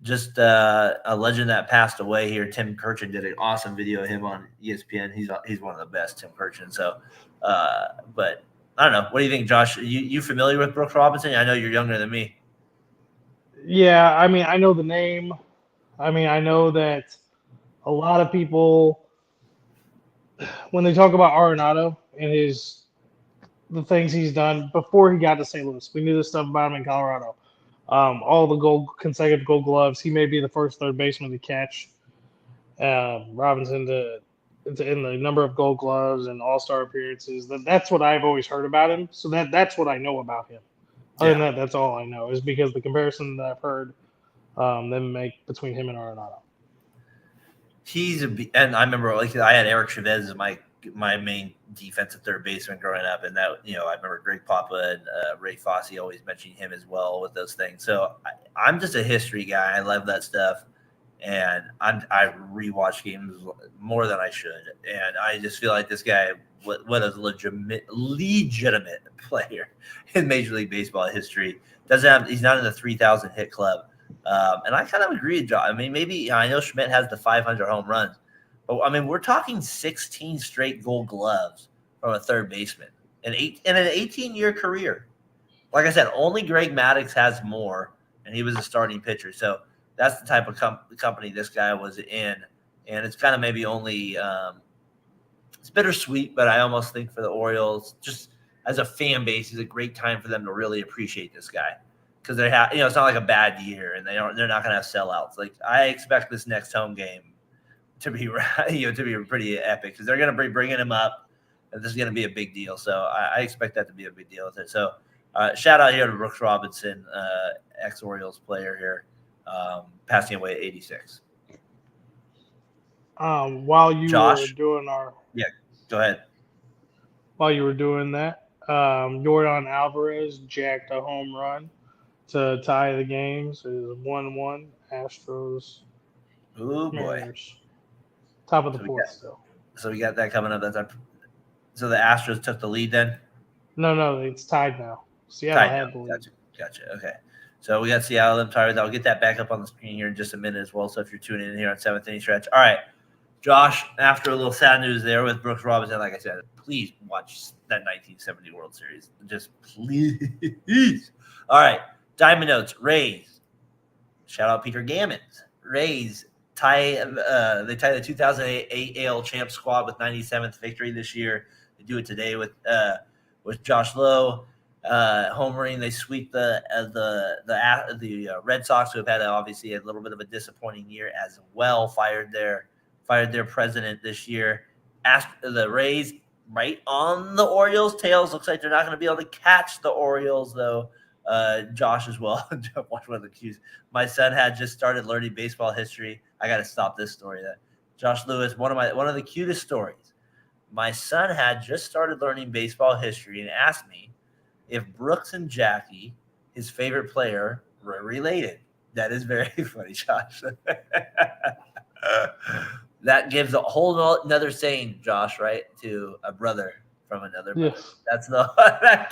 just a legend that passed away here. Tim Kirchin did an awesome video of him on ESPN. He's one of the best, Tim Kirchin. So, but I don't know. What do you think, Josh? You familiar with Brooks Robinson? I know you're younger than me. Yeah, I mean, I know the name. I mean, I know that a lot of people, when they talk about Arenado and the things he's done before he got to St. Louis, we knew this stuff about him in Colorado. All the consecutive Gold Gloves. He may be the first third baseman to catch Robinson in the number of Gold Gloves and All-Star appearances. That's what I've always heard about him. So that's what I know about him. Other than that, that's all I know is because the comparison that I've heard them make between him and Arenado. And I remember I had Eric Chavez as my main defensive third baseman growing up, and that I remember Greg Papa and Ray Fosse always mentioning him as well with those things. So I'm just a history guy. I love that stuff, and I rewatch games more than I should, and I just feel like this guy what a legitimate player in Major League Baseball history. He's not in the 3,000 hit club. And I kind of agree, John. I mean, maybe I know Schmidt has the 500 home runs, but I mean, we're talking 16 straight Gold Gloves from a third baseman in an 18-year career. Like I said, only Greg Maddux has more, and he was a starting pitcher. So that's the type of company this guy was in, and it's kind of maybe only it's bittersweet, but I almost think for the Orioles, just as a fan base, is a great time for them to really appreciate this guy. Because they have, it's not like a bad year, and they're not going to have sellouts. Like I expect this next home game to be, to be pretty epic because they're going to be bringing him up, and this is going to be a big deal. So I expect that to be a big deal with it. So shout out here to Brooks Robinson, ex-Orioles player here, passing away at 86. While you Josh? were doing Go ahead. While you were doing that, Yordan Alvarez jacked a home run to tie the games. It is 1-1. Astros. Oh boy. Mariners. Top of the fourth still. So we got that coming up. So the Astros took the lead then? No, it's tied now. Seattle had the lead. Gotcha. Okay. So we got Seattle and tied. I'll get that back up on the screen here in just a minute as well. So if you're tuning in here on 7th Inning Stretch. All right. Josh, after a little sad news there with Brooks Robinson, like I said, please watch that 1970 World Series. Just please. All right. Diamond Notes, Rays. Shout out Peter Gammons. Rays tie the 2008 AL champ squad with 97th victory this year. They do it today with Josh Lowe homering. They sweep the Red Sox, who have had obviously a little bit of a disappointing year as well. Fired their president this year. The Rays right on the Orioles' tails. Looks like they're not going to be able to catch the Orioles though. Josh as well. Watch one of the cues. My son had just started learning baseball history. I got to stop this story. That Josh Lewis, one of the cutest stories. My son had just started learning baseball history and asked me if Brooks and Jackie, his favorite player, were related. That is very funny, Josh. That gives a whole another saying, Josh, right? To a brother from another brother. Yes. That's that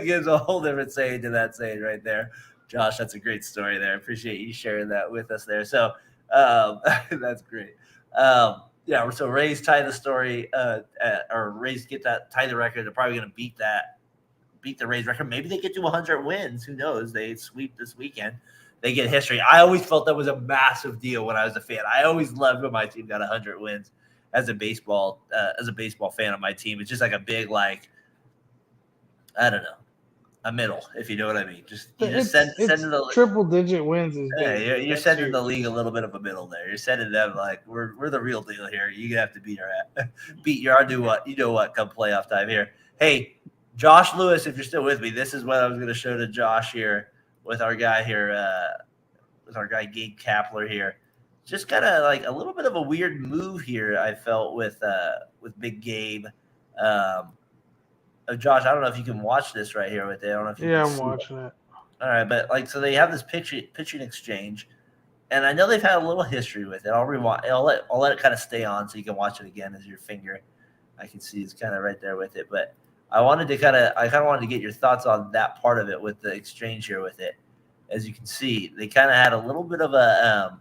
gives a whole different saying to that saying right there. Josh, that's a great story there. I appreciate you sharing that with us there. So that's great. So Rays tie the story, or Rays tie the record. They're probably going to beat the Rays record. Maybe they get to 100 wins. Who knows? They sweep this weekend. They get history. I always felt that was a massive deal when I was a fan. I always loved when my team got 100 wins. As a baseball fan of my team, it's just like a big, I don't know. a middle, if you know what I mean. Just It's send the triple-digit wins is yeah, big. you're sending the league a little bit of a middle there. You're sending them like we're the real deal here. You have to beat our do what you know what come playoff time here. Hey, Josh Lewis, if you're still with me, this is what I was going to show to Josh here with our guy here, with our guy Gabe Kapler here. Just kind of like a little bit of a weird move here. I felt with Big Gabe. Josh, I don't know if you can watch this right here with it. I don't know if you can I'm see watching it. All right, but like so they have this pitching exchange, and I know they've had a little history with it. I'll rewind. I'll let it kind of stay on so you can watch it again as your finger. I can see it's kind of right there with it, but I wanted to kind of wanted to get your thoughts on that part of it with the exchange here with it. As you can see, they kind of had a little bit of a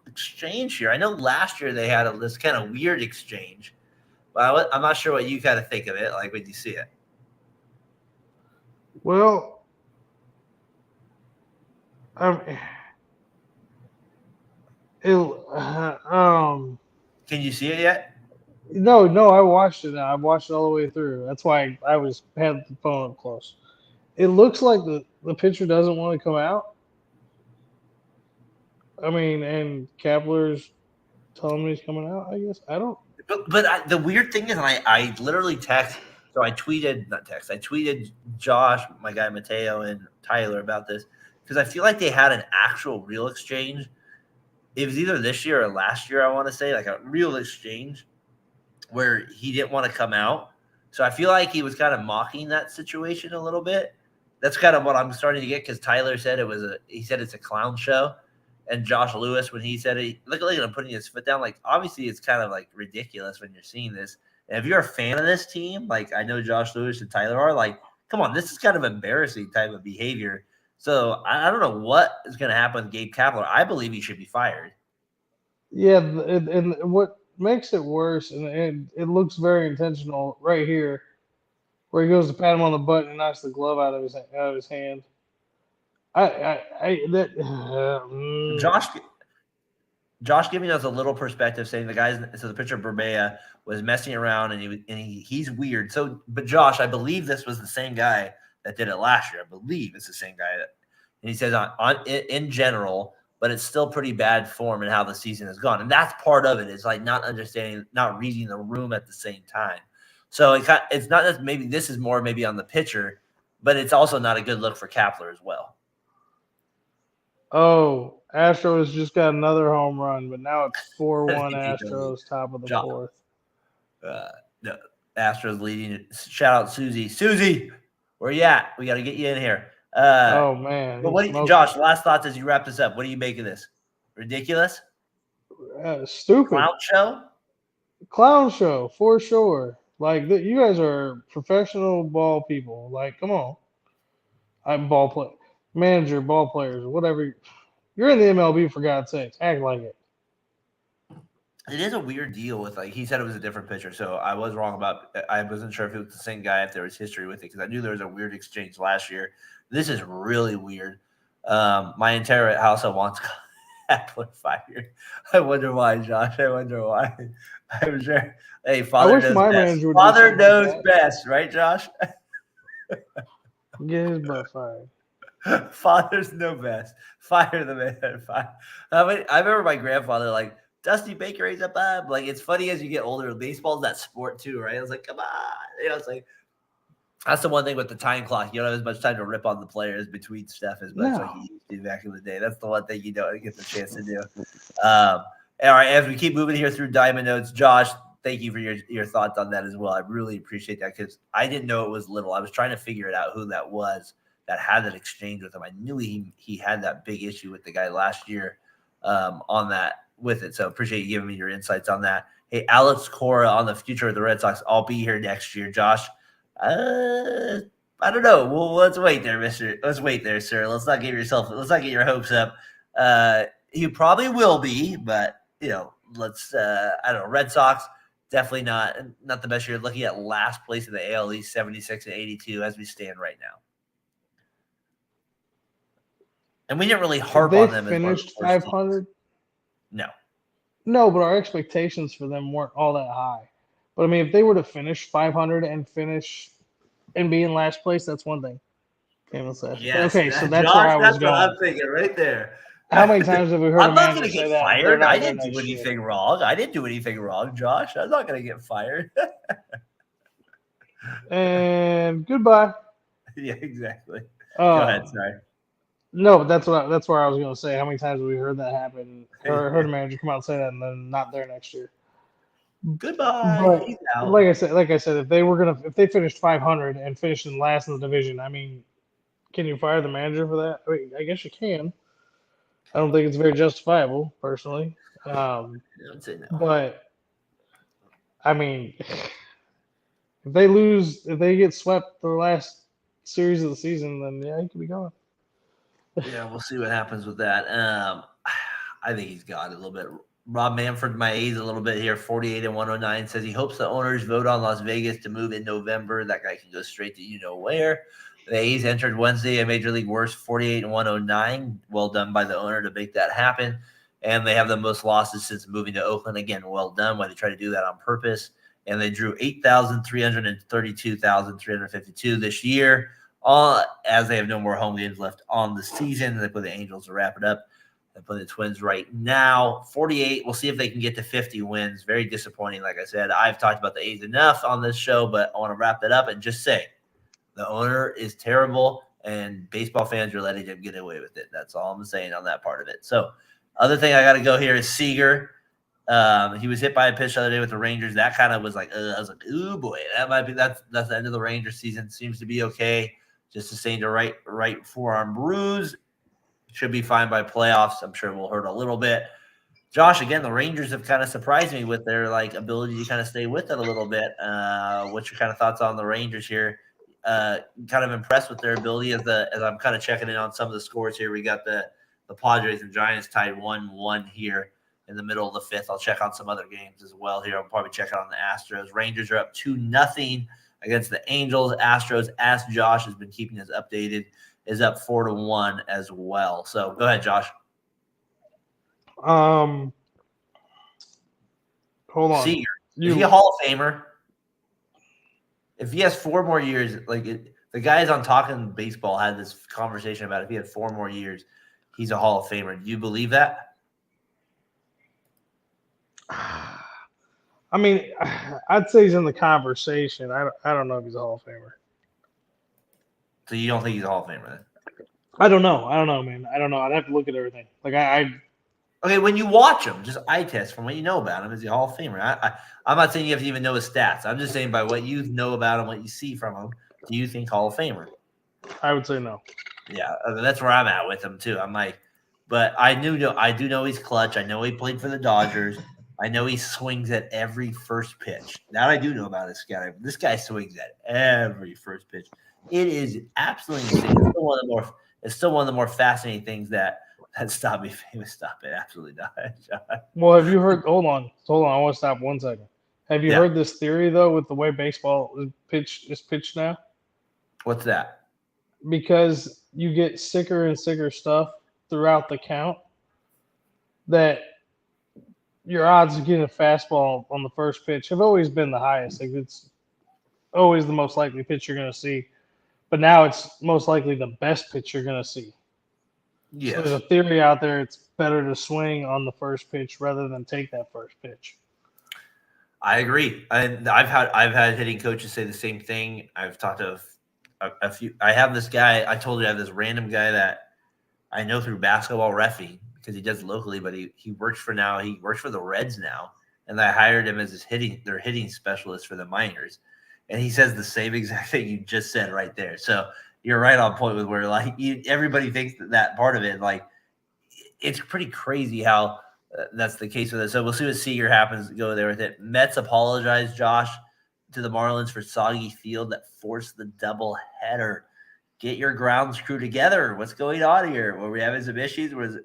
exchange here. I know last year they had this kind of weird exchange, but I'm not sure what you kind of think of it, like when you see it. Well, Can you see it yet? No, I watched it. I watched it all the way through. That's why I had the phone up close. It looks like the pitcher doesn't want to come out. I mean, and Kapler's telling me he's coming out. I guess I don't. But the weird thing is, I literally text. So I tweeted Josh, my guy Mateo, and Tyler about this because I feel like they had an actual real exchange. It was either this year or last year, I want to say, like a real exchange where he didn't want to come out. So I feel like he was kind of mocking that situation a little bit. That's kind of what I'm starting to get because Tyler said he said it's a clown show. And Josh Lewis, when he said it, look at him putting his foot down. Like, obviously, it's kind of like ridiculous when you're seeing this. And if you're a fan of this team, like I know Josh Lewis and Tyler are, like, come on, this is kind of embarrassing type of behavior. So I don't know what is going to happen with Gabe Kapler. I believe he should be fired. Yeah, and what makes it worse, and it looks very intentional right here, where he goes to pat him on the butt and knocks the glove out of his hand. Josh giving us a little perspective, saying the pitcher Berbea was messing around and he's weird. So, but Josh, I believe this was the same guy that did it last year. I believe it's the same guy and he says in general, but it's still pretty bad form in how the season has gone, and that's part of it. Is like not understanding, not reading the room at the same time. So it's not that maybe this is more maybe on the pitcher, but it's also not a good look for Kapler as well. Oh, Astros just got another home run, but now it's 4-1 Astros, top of the fourth. No, Astros leading. Shout out Susie. Susie, where you at? We got to get you in here. Oh man! But Josh? Last thoughts as you wrap this up. What do you make of this? Ridiculous? Stupid. Clown show for sure. Like you guys are professional ball people. Like, come on. I'm manager, ball players, whatever. You're in the MLB, for God's sakes. Act like it. It is a weird deal with, like, he said it was a different pitcher, so I was wrong about – I wasn't sure if it was the same guy, if there was history with it, because I knew there was a weird exchange last year. This is really weird. My entire household wants Kapler fired. I wonder why, Josh. I wonder why. I'm sure. Hey, Father knows best. Father knows best, right, Josh? Get his butt fired. Fathers know best. Fire the man. Fire. I remember my grandfather, like, Dusty Baker is a bub. Like, it's funny as you get older. Baseball's that sport too, right? I was like, come on. You know, it's like that's the one thing with the time clock. You don't have as much time to rip on the players between stuff as much like you used to back in the day. That's the one thing you don't get the chance to do. All right, as we keep moving here through Diamond Notes, Josh, thank you for your thoughts on that as well. I really appreciate that because I didn't know it was Little. I was trying to figure it out who that was that had that exchange with him. I knew he had that big issue with the guy last year on that with it. So appreciate you giving me your insights on that. Hey, Alex Cora on the future of the Red Sox. I'll be here next year, Josh. I don't know. Well, let's wait there, mister. Let's wait there, sir. Let's not get your hopes up. You probably will be, but you know, let's I don't know. Red Sox definitely not the best year. Looking at last place in the AL East, 76 and 82 as we stand right now. And we didn't really harp on them. They finished 500. No, but our expectations for them weren't all that high. But I mean, if they were to finish 500 and finish and be in last place, that's one thing. Yes, Okay, so that's where Josh, I was that's what going. I'm thinking right there. How many times have we heard a I'm not manager going to say get that and they're fired. not I there didn't do next year? anything wrong. I didn't do anything wrong, Josh. I'm not going to get fired. And goodbye. Yeah, exactly. Go ahead. Sorry. No, but that's where I was going to say. How many times have we heard that happen? Or heard a manager come out and say that and then not there next year? Goodbye. But He's out. like I said, if they finished 500 and finished in last in the division, I mean, can you fire the manager for that? I mean, I guess you can. I don't think it's very justifiable, personally. I would say no. But I mean, if they get swept the last series of the season, then yeah, he could be gone. Yeah, we'll see what happens with that. I think he's got it a little bit. Rob Manfred, my A's a little bit here, 48 and 109, says he hopes the owners vote on Las Vegas to move in November. That guy can go straight to you know where. The A's entered Wednesday a Major League worst, 48 and 109. Well done by the owner to make that happen. And they have the most losses since moving to Oakland. Again, well done. Why they try to do that on purpose. And they drew 8,332,352 this year. As they have no more home games left on the season. They play the Angels to wrap it up. They play the Twins right now. 48. We'll see if they can get to 50 wins. Very disappointing, like I said. I've talked about the A's enough on this show, but I want to wrap that up and just say the owner is terrible, and baseball fans are letting him get away with it. That's all I'm saying on that part of it. So, other thing I got to go here is Seager. He was hit by a pitch the other day with the Rangers. That kind of was like, I was like, ooh boy, that's the end of the Rangers season. Seems to be okay. Just sustained a right forearm bruise. Should be fine by playoffs. I'm sure it will hurt a little bit. Josh, again, the Rangers have kind of surprised me with their ability to kind of stay with it a little bit. What's your kind of thoughts on the Rangers here? Kind of impressed with their ability as I'm kind of checking in on some of the scores here. We got the Padres and Giants tied 1-1 here in the middle of the fifth. I'll check on some other games as well here. I'll probably check out on the Astros. Rangers are up 2-0 against the Angels. Astros, as Josh has been keeping us updated, is up 4-1 as well. So go ahead, Josh. Hold on. Seager, is he a Hall of Famer? If he has 4 more years, the guys on Talking Baseball had this conversation about if he had 4 more years, he's a Hall of Famer. Do you believe that? I mean, I'd say he's in the conversation. I don't know if he's a Hall of Famer. So you don't think he's a Hall of Famer then? I don't know, man. I don't know. I'd have to look at everything. Okay, when you watch him, just eye test from what you know about him, is he a Hall of Famer? I'm not saying you have to even know his stats. I'm just saying by what you know about him, what you see from him, do you think Hall of Famer? I would say no. Yeah, that's where I'm at with him too. I'm like, but I do know he's clutch. I know he played for the Dodgers. I know he swings at every first pitch. That I do know about this guy. This guy swings at every first pitch. It is absolutely insane. It's still one of the more fascinating things that stop me famous. Stop it. Absolutely not. Well, have you heard? Hold on. I want to stop 1 second. Have you heard this theory though, with the way baseball is pitched now? What's that? Because you get sicker and sicker stuff throughout the count, that your odds of getting a fastball on the first pitch have always been the highest. It's always the most likely pitch you're going to see. But now it's most likely the best pitch you're going to see. Yes. So there's a theory out there it's better to swing on the first pitch rather than take that first pitch. I agree. I've had hitting coaches say the same thing. I've talked to a few. I have this guy. I told you I have this random guy that I know through basketball reffing because he does locally, but he works for the Reds now, and I hired him as their hitting specialist for the minors. And he says the same exact thing you just said right there. So you're right on point with where everybody thinks that part of it. It's pretty crazy how that's the case with it. So we'll see what Seager happens to go there with it. Mets apologize, Josh, to the Marlins for soggy field that forced the double header. Get your grounds crew together. What's going on here? Were we having some issues? Was it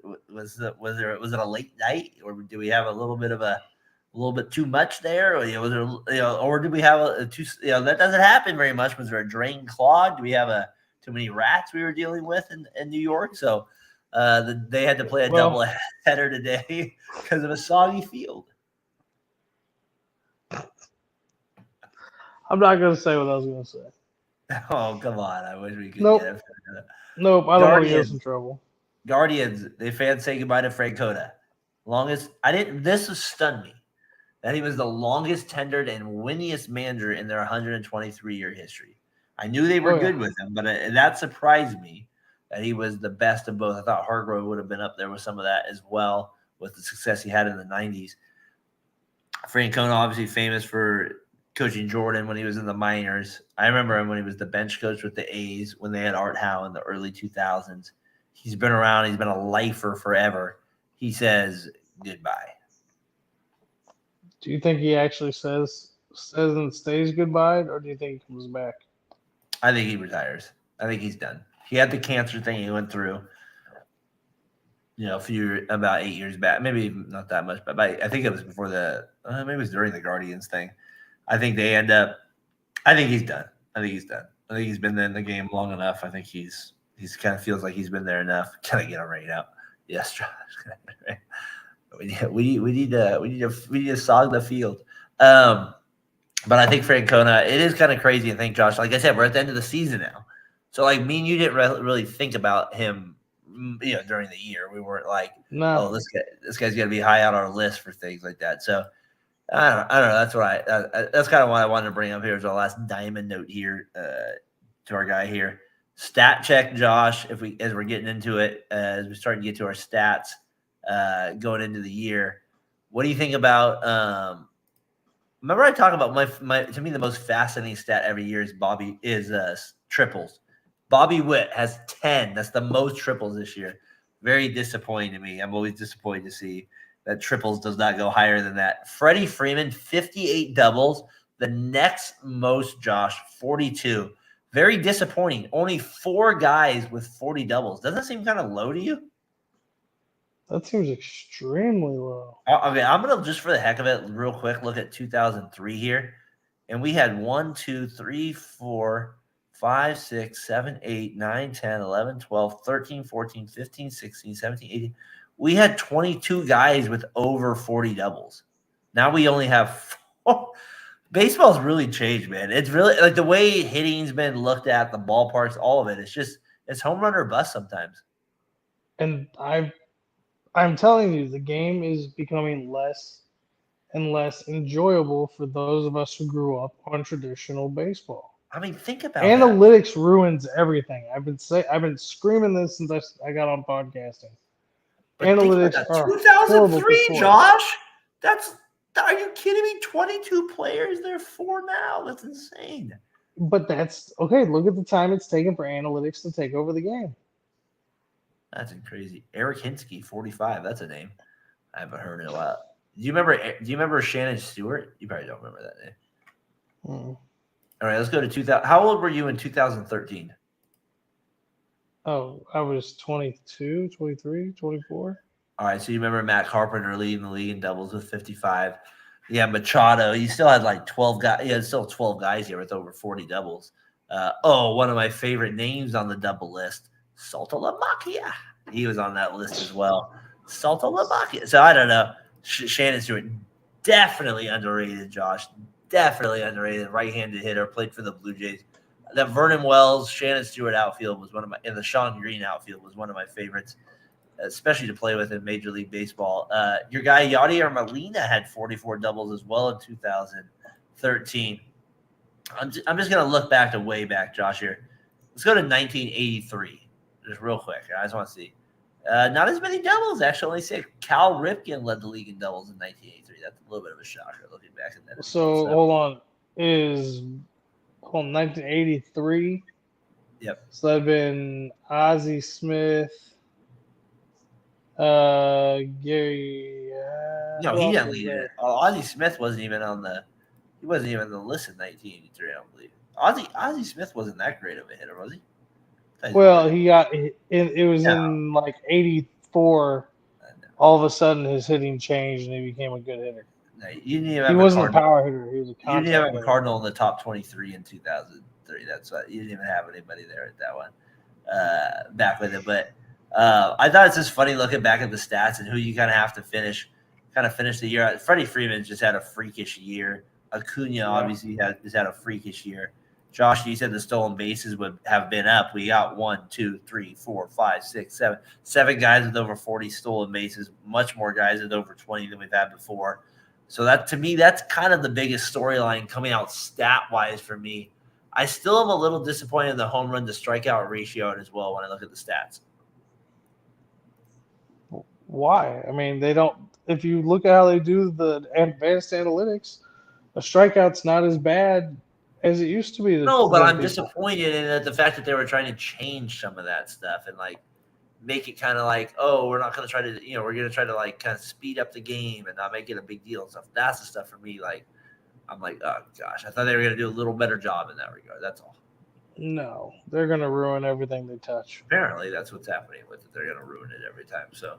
a late night, or do we have a little bit too much there, or or did we have that doesn't happen very much? Was there a drain clogged? Do we have too many rats we were dealing with in New York? So they had to play a double header today because of a soggy field. I'm not going to say what I was going to say. Oh, come on. I wish we could Nope. get him. Nope. I don't want to get us in trouble. Guardians, the fans say goodbye to Francona. This has stunned me that he was the longest tenured and winningest manager in their 123-year history. I knew they were good with him, but that surprised me that he was the best of both. I thought Hargrove would have been up there with some of that as well with the success he had in the 90s. Francona, obviously famous for coaching Jordan when he was in the minors. I remember him when he was the bench coach with the A's when they had Art Howe in the early 2000s. He's been around. He's been a lifer forever. He says goodbye. Do you think he actually says and stays goodbye, or do you think he comes back? I think he retires. I think he's done. He had the cancer thing he went through, about 8 years back. Maybe not that much, but I think it was before maybe it was during the Guardians thing. I think he's done. I think he's done. I think he's been in the game long enough. I think he's kind of feels like he's been there enough. Can I get a rain out? Yes, Josh. We need to sog the field. But I think Francona, it is kind of crazy to think, Josh. Like I said, we're at the end of the season now, so like me and you didn't really think about him, during the year. We weren't like, no, this guy's gonna be high on our list for things like that. So I don't know. That's what that's kind of what I wanted to bring up here as our last diamond note here to our guy here. Stat check, Josh. As we're getting into it, as we start to get to our stats going into the year, what do you think about? Remember I talk about my to me the most fascinating stat every year is triples. Bobby Witt has 10. That's the most triples this year. Very disappointing to me. I'm always disappointed to see that triples does not go higher than that. Freddie Freeman, 58 doubles. The next most, Josh, 42. Very disappointing. Only 4 guys with 40 doubles. Doesn't that seem kind of low to you? That seems extremely low. Okay, I'm going to, just for the heck of it, real quick, look at 2003 here. And we had 1, 2, 3, 4, 5, 6, 7, 8, 9, 10, 11, 12, 13, 14, 15, 16, 17, 18. We had 22 guys with over 40 doubles. Now we only have 4. Baseball's really changed, man. It's really like the way hitting's been looked at, the ballparks, all of it. It's home run or bust sometimes. And I'm telling you, the game is becoming less and less enjoyable for those of us who grew up on traditional baseball. I mean, think about analytics ruins everything. I've been screaming this since I got on podcasting. But analytics are 2003, Josh. Are you kidding me? 22 players. There are 4 now. That's insane. But that's okay. Look at the time it's taken for analytics to take over the game. That's crazy. Eric Hinsky, 45. That's a name I haven't heard in a while. Do you remember Shannon Stewart? You probably don't remember that name. Mm. All right, let's go to 2000. How old were you in 2013? Oh, I was 22, 23, 24. All right, so you remember Matt Carpenter leading the league in doubles with 55. Yeah, Machado. You still had like 12 guys. Yeah, still 12 guys here with over 40 doubles. One of my favorite names on the double list, Saltalamacchia. He was on that list as well. Saltalamacchia. So I don't know. Shannon Stewart, definitely underrated, Josh. Definitely underrated. Right-handed hitter, played for the Blue Jays. That Vernon Wells, Shannon Stewart outfield was and the Sean Green outfield was one of my favorites, especially to play with in Major League Baseball. Your guy Yadier Molina had 44 doubles as well in 2013. I'm just going to look back to way back, Josh, here. Let's go to 1983, just real quick. I just want to see. Not as many doubles, actually. Only 6. Cal Ripken led the league in doubles in 1983. That's a little bit of a shocker looking back at that. So, hold on. 1983? Yep. So that'd been Ozzie Smith, Gary. No, he didn't lead it. Ozzie Smith wasn't even on the. He wasn't even on the list in 1983. I don't believe. Ozzie Smith wasn't that great of a hitter, was he? Well, he got it was in like 84. All of a sudden, his hitting changed and he became a good hitter. No, you didn't even have he wasn't a power hitter. He was a contact. You didn't have a Cardinal in the top 23 in 2003. That's why you didn't even have anybody there at that one back with it. But I thought it's just funny looking back at the stats and who you kind of have to finish the year. Freddie Freeman just had a freakish year. Acuna obviously has had a freakish year. Josh, you said the stolen bases would have been up. We got 1, 2, 3, 4, 5, 6, 7. 7 guys with over 40 stolen bases, much more guys with over 20 than we've had before. So that, to me, that's kind of the biggest storyline coming out stat-wise for me. I still am a little disappointed in the home run to strikeout ratio as well when I look at the stats. Why? I mean, they don't. If you look at how they do the advanced analytics, a strikeout's not as bad as it used to be. No, but I'm disappointed in the fact that they were trying to change some of that stuff and like make it kind of like, oh, we're not going to try to, we're going to try to like kind of speed up the game and not make it a big deal and stuff. That's the stuff for me. Like, I'm like, oh gosh, I thought they were going to do a little better job in that regard. That's all. No, they're going to ruin everything they touch. Apparently, that's what's happening with it. They're going to ruin it every time. So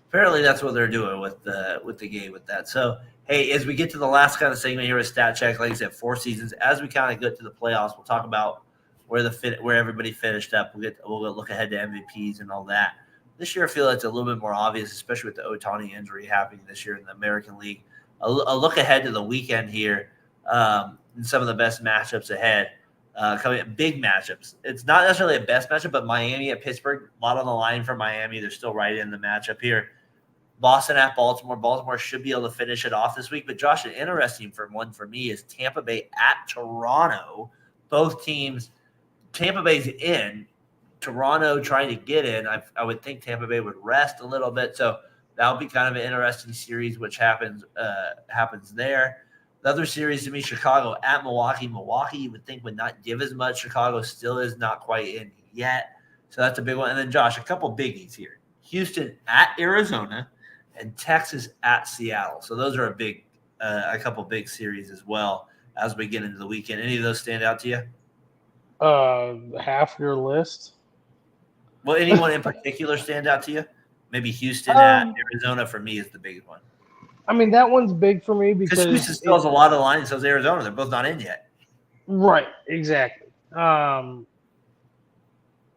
apparently, that's what they're doing with the game with that. So hey, as we get to the last kind of segment here with Stat Check, like I said, 4 seasons. As we kind of get to the playoffs, we'll talk about where everybody finished up. We'll look ahead to MVPs and all that. This year, I feel like it's a little bit more obvious, especially with the Ohtani injury happening this year in the American League. A look ahead to the weekend here and some of the best matchups ahead. Big matchups. It's not necessarily a best matchup, but Miami at Pittsburgh, a lot on the line for Miami. They're still right in the matchup here. Boston at Baltimore. Baltimore should be able to finish it off this week. But Josh, an interesting one for me is Tampa Bay at Toronto. Both teams, Tampa Bay's in. Toronto trying to get in. I would think Tampa Bay would rest a little bit. So that'll be kind of an interesting series, which happens there. The other series to me, Chicago at Milwaukee. Milwaukee, you would think, would not give as much. Chicago still is not quite in yet. So that's a big one. And then, Josh, a couple biggies here. Houston at Arizona and Texas at Seattle. So those are a couple big series as well as we get into the weekend. Any of those stand out to you? Half your list. Well, anyone in particular stand out to you? Maybe Houston at Arizona for me is the biggest one. I mean, that one's big for me because Houston still has a lot of the line, so does Arizona. They're both not in yet. Right, exactly.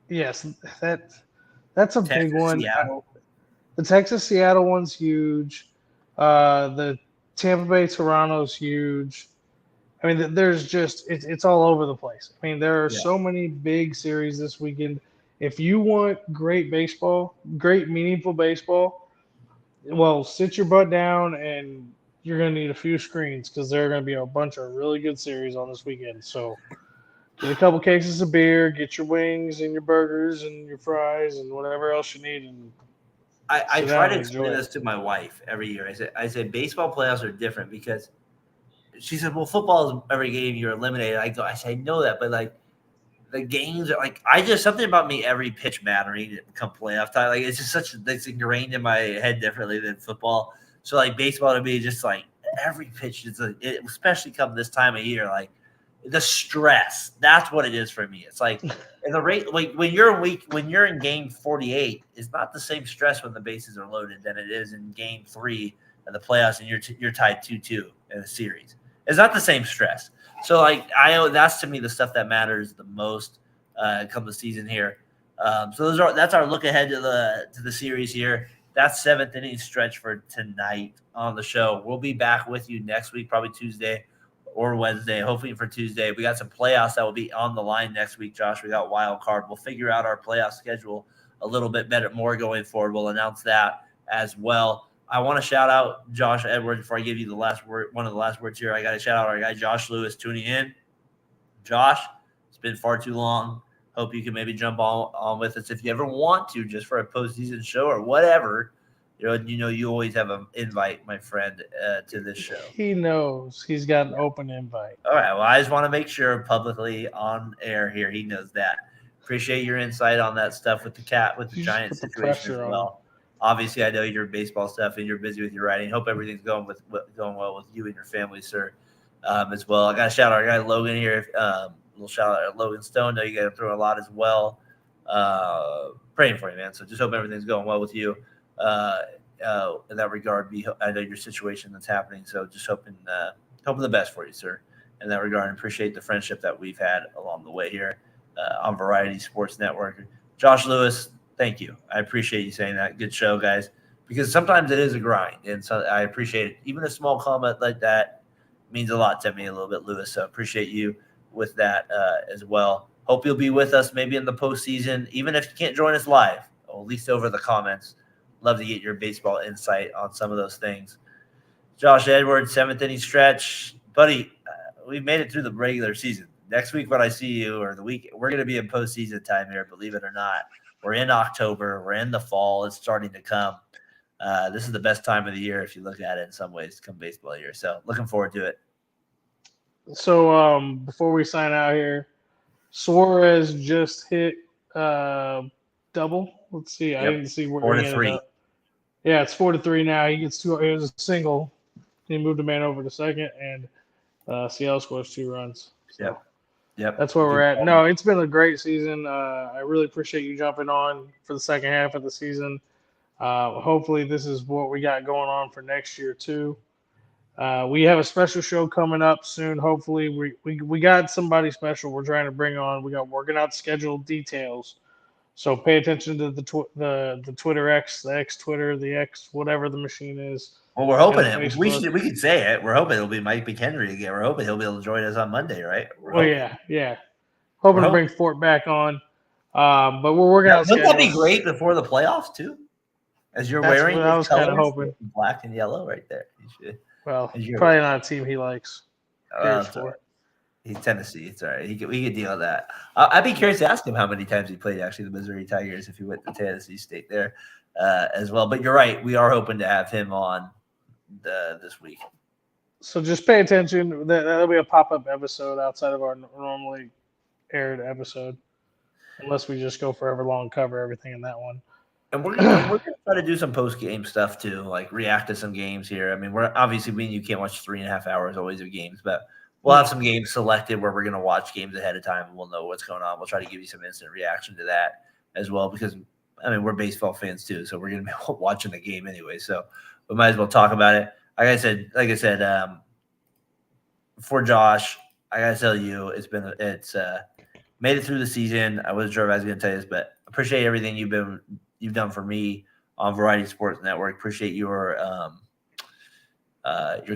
Yes, that's a big one. The Texas-Seattle one's huge. The Tampa Bay-Toronto's huge. I mean, there's just it's all over the place. I mean, there are so many big series this weekend. If you want great baseball, great meaningful baseball, well, sit your butt down and you're going to need a few screens because there are going to be a bunch of really good series on this weekend. So get a couple cases of beer, get your wings and your burgers and your fries and whatever else you need. And I try to explain this to my wife every year. I say baseball playoffs are different because she said, well, football is every game you're eliminated. I say, I know that, but like the games are like, something about me, every pitch mattering come playoff time. Like it's just it's ingrained in my head differently than football. So like baseball to me, just like every pitch is especially come this time of year, like the stress. That's what it is for me. It's like in the rate, like when you're in game 48, it's not the same stress when the bases are loaded than it is in game 3 of the playoffs and you're tied 2-2 in a series. It's not the same stress. So like that's to me the stuff that matters the most come the season here. So that's our look ahead to the series here. That's 7th inning stretch for tonight on the show. We'll be back with you next week, probably Tuesday or Wednesday, hopefully for Tuesday. We got some playoffs that will be on the line next week, Josh. We got wild card. We'll figure out our playoff schedule a little bit more going forward. We'll announce that as well. I want to shout out Josh Edwards before I give you the last word. One of the last words here. I got to shout out our guy Josh Lewis tuning in. Josh, it's been far too long. Hope you can maybe jump on with us if you ever want to, just for a postseason show or whatever. You always have an invite, my friend, to this show. He knows he's got an open invite. All right. Well, I just want to make sure publicly on air here he knows that. Appreciate your insight on that stuff with the Giants situation as well. Obviously, I know you're baseball stuff and you're busy with your writing. Hope everything's going well with you and your family, sir, as well. I got to shout out our guy Logan here. Little shout out to Logan Stone. I know you got to throw a lot as well. Praying for you, man. So just hope everything's going well with you in that regard. I know your situation that's happening, so just hoping the best for you, sir, in that regard. And appreciate the friendship that we've had along the way here on Variety Sports Network. Josh Lewis, thank you. I appreciate you saying that. Good show, guys, because sometimes it is a grind, and so I appreciate it. Even a small comment like that means a lot to me a little bit, Lewis, so appreciate you. with that as well. Hope you'll be with us maybe in the postseason, even if you can't join us live, or at least over the comments. Love to get your baseball insight on some of those things. Josh Edwards, 7th inning stretch. Buddy, we made it through the regular season. Next week when I see you, or the week, we're going to be in postseason time here, believe it or not. We're in October. We're in the fall. It's starting to come. This is the best time of the year if you look at it in some ways, come baseball year. So looking forward to it. So before we sign out here, Suarez just hit double. Let's see. I didn't see where 4-3. up. Yeah, it's 4-3 now. He gets 2. It was a single. He moved a man over to second, and Seattle scores 2 runs. So Yep. that's where we're at. No, it's been a great season. I really appreciate you jumping on for the second half of the season. Hopefully this is what we got going on for next year too. We have a special show coming up soon. Hopefully we got somebody special we're trying to bring on. We got working out scheduled details. So pay attention to the Twitter X, the X Twitter, the X, whatever the machine is. Well, we're hoping it. We could say it. We're hoping it'll be Mike McHenry again. We're hoping he'll be able to join us on Monday, right? Yeah. Hoping to bring Fort back on. But we're working out. Wouldn't that be great before the playoffs too? As you're wearing, I was kind of hoping, black and yellow right there. Well, probably not a team he likes. He's Tennessee. It's all right. We could deal with that. I'd be curious to ask him how many times he played actually the Missouri Tigers if he went to Tennessee State there as well. But you're right. We are hoping to have him on this week. So just pay attention. That'll be a pop-up episode outside of our normally aired episode, unless we just go forever long, cover everything in that one. And we're gonna try to do some post-game stuff too, like react to some games here. I mean, we're obviously you can't watch 3.5 hours always of games, but we'll have some games selected where we're going to watch games ahead of time and we'll know what's going on. We'll try to give you some instant reaction to that as well because, I mean, we're baseball fans too, so we're going to be watching the game anyway. So we might as well talk about it. Like I said, for Josh, I got to tell you, it's made it through the season. I wasn't sure if I was going to tell you this, but appreciate everything you've done for me on Variety Sports Network. Appreciate your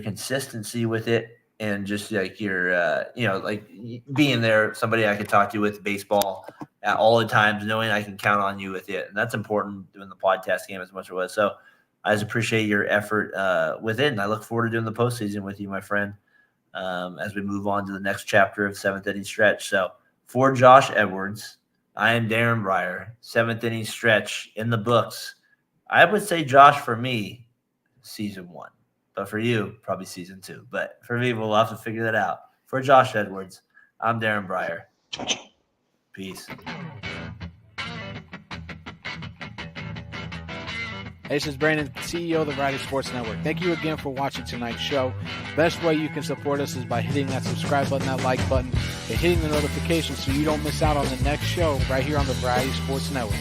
consistency with it. And just like your, like being there, somebody I could talk to with baseball at all the times, knowing I can count on you with it. And that's important doing the podcast game as much as it was. So I just appreciate your effort with it. And I look forward to doing the postseason with you, my friend, as we move on to the next chapter of 7th inning stretch. So for Josh Edwards, I am Darren Breyer, 7th inning stretch in the books. I would say, Josh, for me, season 1. But for you, probably season 2. But for me, we'll have to figure that out. For Josh Edwards, I'm Darren Breyer. Peace. Hey, this is Brandon, CEO of the Variety Sports Network. Thank you again for watching tonight's show. Best way you can support us is by hitting that subscribe button, that like button, and hitting the notifications so you don't miss out on the next show right here on the Variety Sports Network.